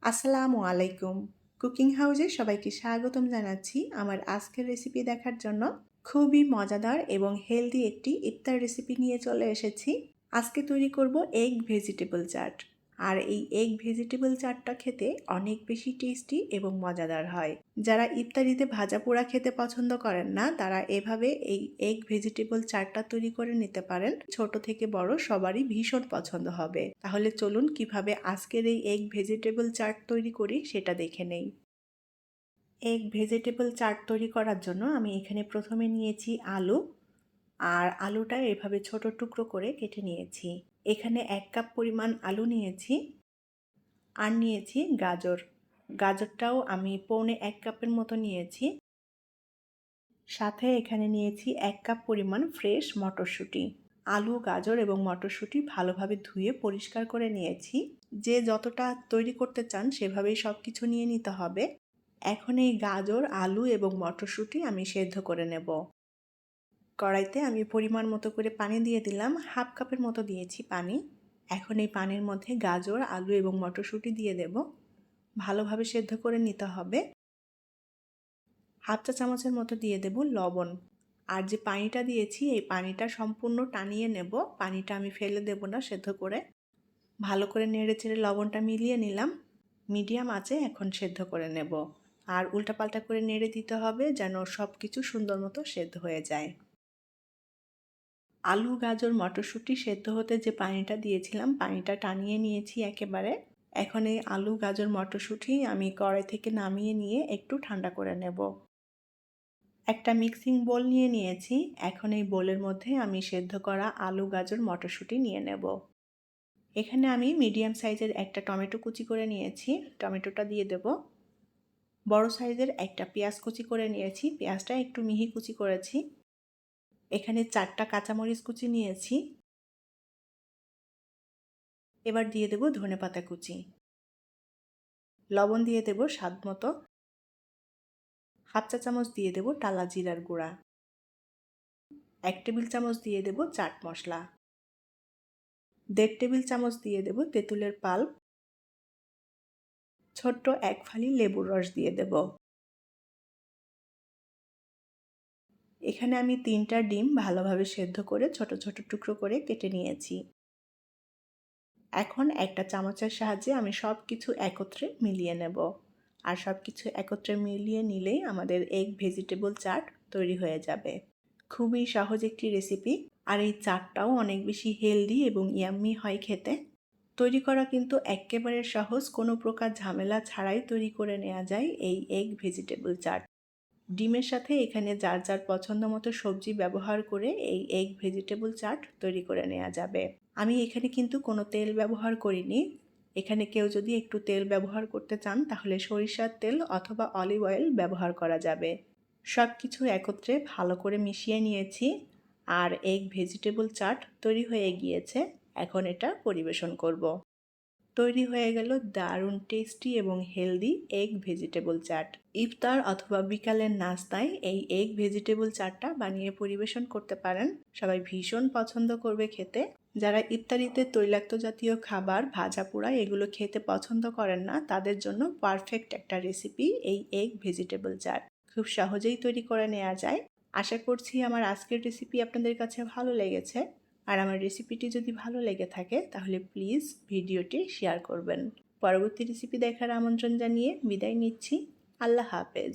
আসসালামু আলাইকুম। কুকিং হাউজে সবাইকে স্বাগতম জানাচ্ছি আমার আজকের রেসিপি দেখার জন্য। খুবই মজাদার এবং হেলদি একটি ইফতার রেসিপি নিয়ে চলে এসেছি। আজকে তৈরি করব এগ ভেজিটেবল চাট। আর এই এগ ভেজিটেবল চাটটা খেতে অনেক বেশি টেস্টি এবং মজাদার হয়। যারা ইফতারিতে ভাজা পোড়া খেতে পছন্দ করেন না, তারা এভাবে এই এগ ভেজিটেবল চাটটা তৈরি করে নিতে পারেন। ছোট থেকে বড় সবারই ভীষণ পছন্দ হবে। তাহলে চলুন কিভাবে আজকের এই এগ ভেজিটেবল চাট তৈরি করি সেটা দেখে নেই। এগ ভেজিটেবল চাট তৈরি করার জন্য আমি এখানে প্রথমে নিয়েছি আলু, আর আলুটা এভাবে ছোট টুকরো করে কেটে নিয়েছি। এখানে 1 কাপ পরিমাণ আলু নিয়েছি, আর নিয়েছি গাজর। গাজরটাও আমি পৌনে 1 কাপের মতো নিয়েছি। সাথে এখানে নিয়েছি 1 কাপ পরিমাণ ফ্রেশ মটরশুঁটি। আলু, গাজর এবং মটরশুঁটি ভালোভাবে ধুয়ে পরিষ্কার করে নিয়েছি। যে যতটা তৈরি করতে চান সেভাবেই সব কিছু নিয়ে নিতে হবে। এখন এই গাজর, আলু এবং মটরশুঁটি আমি সেদ্ধ করে নেব। কড়াইতে আমি পরিমাণ মতো করে পানি দিয়ে দিলাম, 1/2 কাপের মতো দিয়েছি পানি। এখন এই পানির মধ্যে গাজর, আলু এবং মটরশুঁটি দিয়ে দেব। ভালোভাবে সেদ্ধ করে নিতে হবে। 1/2 চা চামচের মতো দিয়ে দেব লবণ। আর যে পানিটা দিয়েছি এই পানিটা সম্পূর্ণ টানিয়ে নেব, পানিটা আমি ফেলে দেব না সেদ্ধ করে। ভালো করে নেড়েচেড়ে লবণটা মিলিয়ে নিলাম। মিডিয়াম আঁচে এখন সেদ্ধ করে নেব, আর উল্টাপাল্টা করে নেড়ে দিতে হবে যেন সব কিছু সুন্দর মতো সেদ্ধ হয়ে যায়। আলু, গাজর, মটরশুঁটি সেদ্ধ হতে যে পানিটা দিয়েছিলাম পানিটা টানিয়ে নিয়েছি একেবারে। এখন এই আলু, গাজর, মটরশুঁটি আমি কড়াই থেকে নামিয়ে নিয়ে একটু ঠান্ডা করে নেব। একটা মিক্সিং বোল নিয়ে নিয়েছি। এখন এই বোলের মধ্যে আমি সেদ্ধ করা আলু, গাজর, মটরশুঁটি নিয়ে নেব। এখানে আমি মিডিয়াম সাইজের একটা টমেটো কুচি করে নিয়েছি, টমেটোটা দিয়ে দেব। বড় সাইজের একটা পেঁয়াজ কুচি করে নিয়েছি, পেঁয়াজটা একটু মিহি কুচি করেছি। এখানে 4টা কাঁচামরিচ কুচি নিয়েছি। এবার দিয়ে দেব ধনেপাতা কুচি। লবণ দিয়ে দেব স্বাদ মতো। 1/2 চা চামচ দিয়ে দেব টালা জিরার গুঁড়া। 1 টেবিল চামচ দিয়ে দেব চাট মশলা। 1.5 টেবিল চামচ দিয়ে দেব তেঁতুলের পাল্প। ছোট্ট 1 ফালি লেবুর রস দিয়ে দেব। এখানে আমি 3টা ডিম ভালোভাবে সেদ্ধ করে ছোট ছোট টুকরো করে কেটে নিয়েছি। এখন একটা চামচের সাহায্যে আমি সব কিছু একত্রে মিলিয়ে নেব। আর সব কিছু একত্রে মিলিয়ে নিলেই আমাদের এগ ভেজিটেবল চাট তৈরি হয়ে যাবে। খুবই সহজ একটি রেসিপি, আর এই চাটটাও অনেক বেশি হেলদি এবং ইয়াম্মি হয় খেতে। তৈরি করা কিন্তু একেবারে সহজ, কোনো প্রকার ঝামেলা ছাড়াই তৈরি করে নেওয়া যায় এই এগ ভেজিটেবল চাট। ডিমের সাথে এখানে যার যার পছন্দ মতো সবজি ব্যবহার করে এই এগ ভেজিটেবল চাট তৈরি করে নেওয়া যাবে। আমি এখানে কিন্তু কোনো তেল ব্যবহার করিনি। এখানে কেউ যদি একটু তেল ব্যবহার করতে চান তাহলে সরিষার তেল অথবা অলিভ অয়েল ব্যবহার করা যাবে। সব কিছু একত্রে ভালো করে মিশিয়ে নিয়েছি, আর এগ ভেজিটেবল চাট তৈরি হয়ে গিয়েছে। এখন এটা পরিবেশন করব। তৈরি হয়ে গেল দারুণ টেস্টি এবং হেলদি এগ ভেজিটেবল চাট। ইফতার অথবা বিকালের নাস্তায় এই এগ ভেজিটেবল চাটটা বানিয়ে পরিবেশন করতে পারেন। সবাই ভীষণ পছন্দ করবে খেতে। যারা ইফতারিতে তৈলাক্ত জাতীয় খাবার, ভাজা পোড়া এগুলো খেতে পছন্দ করেন না, তাদের জন্য পারফেক্ট একটা রেসিপি এই এগ ভেজিটেবল চাট। খুব সহজেই তৈরি করে নেওয়া যায়। আশা করছি আমার আজকের রেসিপি আপনাদের কাছে ভালো লেগেছে। আর আমার রেসিপিটি যদি ভালো লেগে থাকে তাহলে প্লিজ ভিডিওটি শেয়ার করবেন। পরবর্তী রেসিপি দেখার আমন্ত্রণ জানিয়ে বিদায় নিচ্ছি। আল্লাহ হাফেজ।